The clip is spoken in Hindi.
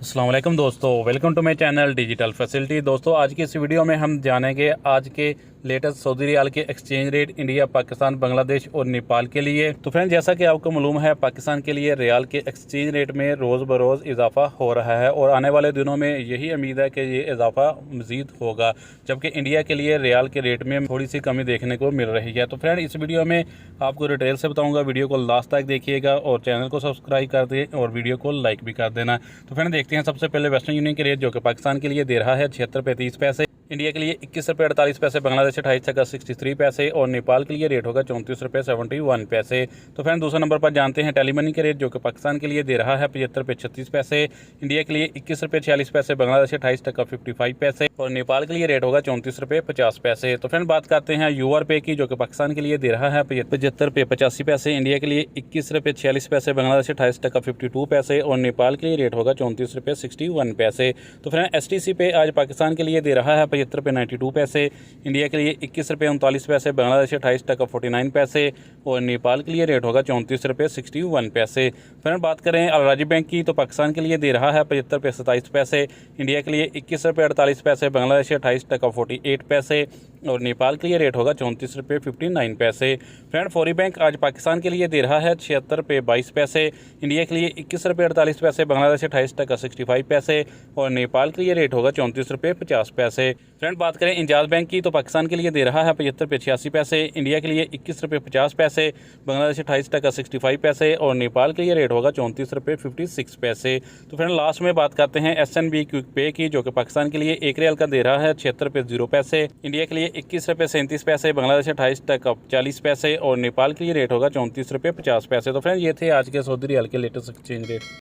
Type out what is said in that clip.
अस्सलाम वालेकुम दोस्तों, welcome to my channel digital facility. दोस्तों, आज की इस वीडियो में हम जानेंगे आज के लेटेस्ट सऊदी रियाल के exchange rate India, Pakistan, Bangladesh और नेपाल के लिए। तो फ्रेंड, जैसा कि आपको मालूम है, पाकिस्तान के लिए रियाल के एक्सचेंज रेट में रोज़ बरोज़ इजाफा हो रहा है और आने वाले दिनों में यही उम्मीद है कि ये इजाफा मज़ीद होगा, जबकि इंडिया के लिए रियाल के रेट में थोड़ी सी कमी देखने को मिल रही है। तो फ्रेंड, इस वीडियो में आपको डिटेल से बताऊँगा, वीडियो को लास्ट तक देखिएगा और चैनल को सब्सक्राइब कर दें और वीडियो को लाइक भी कर देना। तो फ्रेंड, देखते हैं सबसे पहले वेस्टर्न यूनियन के रेट, जो कि पाकिस्तान के लिए दे रहा है 76 रुपये 30 पैसे, इंडिया के लिए 21 रुपये 48 पैसे, बांग्लादेश 28 टका 63 पैसे और नेपाल के लिए रेट होगा 34 रुपये 71 पैसे। तो फ्रेंड, दूसरे नंबर पर जानते हैं टेलीमनी के रेट, जो कि पाकिस्तान के लिए दे रहा है 75 रुपये 36 पैसे, इंडिया के लिए 21 रुपये 46 पैसे, बांग्लादेश 28 टका 55 पैसे और नेपाल के लिए रेट होगा 34 रुपये 50 पैसे। तो फ्रेंड, बात करते हैं यूआर पे की, जो कि पाकिस्तान के लिए दे रहा है 75 रुपये 85 पैसे, इंडिया के लिए 21 रुपये 46 पैसे, बांग्लादेश 28 टका 52 पैसे और नेपाल के लिए रेट होगा 34 रुपये 61 पैसे। तो फ्रेंड, एसटीसी पे आज पाकिस्तान के लिए दे रहा है 75 रुपये 92 पैसे, इंडिया के लिए 21 रुपये 39 पैसे, बांग्लादेश 28 टका 49 पैसे और नेपाल के लिए रेट होगा 34 रुपये 61 पैसे। फ्रेंड, बात करें अल राजी बैंक की, तो पाकिस्तान के लिए दे रहा है 75 रुपये 27 पैसे, इंडिया के लिए 21 रुपये 48 पैसे, बांग्लादेश 28 टका 48 पैसे और नेपाल के लिए रेट होगा 34 रुपये 59 पैसे। फ्रेंड, फौरी बैंक आज पाकिस्तान के लिए दे रहा है 76 रुपये 22 पैसे, इंडिया के लिए 21 रुपये 48 पैसे, बांग्लादेश 28 टका 65 पैसे और नेपाल के लिए रेट होगा 34 रुपये 50 पैसे। फ्रेंड, बात करें इंजाज बैंक की, तो पाकिस्तान के लिए दे रहा है 75 रुपये 86 पैसे, इंडिया के लिए 21 रुपये 50 पैसे, बांग्लादेश 28 टका 65 पैसे और नेपाल के लिए रेट होगा 34 रुपये 56 पैसे। तो फ्रेंड, लास्ट में बात करते हैं SNB क्विक पे की, जो कि पाकिस्तान के लिए 1 रियाल का दे रहा है 76 रुपये 0 पैसे, इंडिया के लिए 21 रुपये 37 पैसे, बांग्लादेश 28 टका 40 पैसे और नेपाल के लिए रेट होगा 34 रुपये 50 पैसे। तो फ्रेंड, ये थे आज के सऊदी रियाल के लेटेस्ट एक्सचेंज रेट।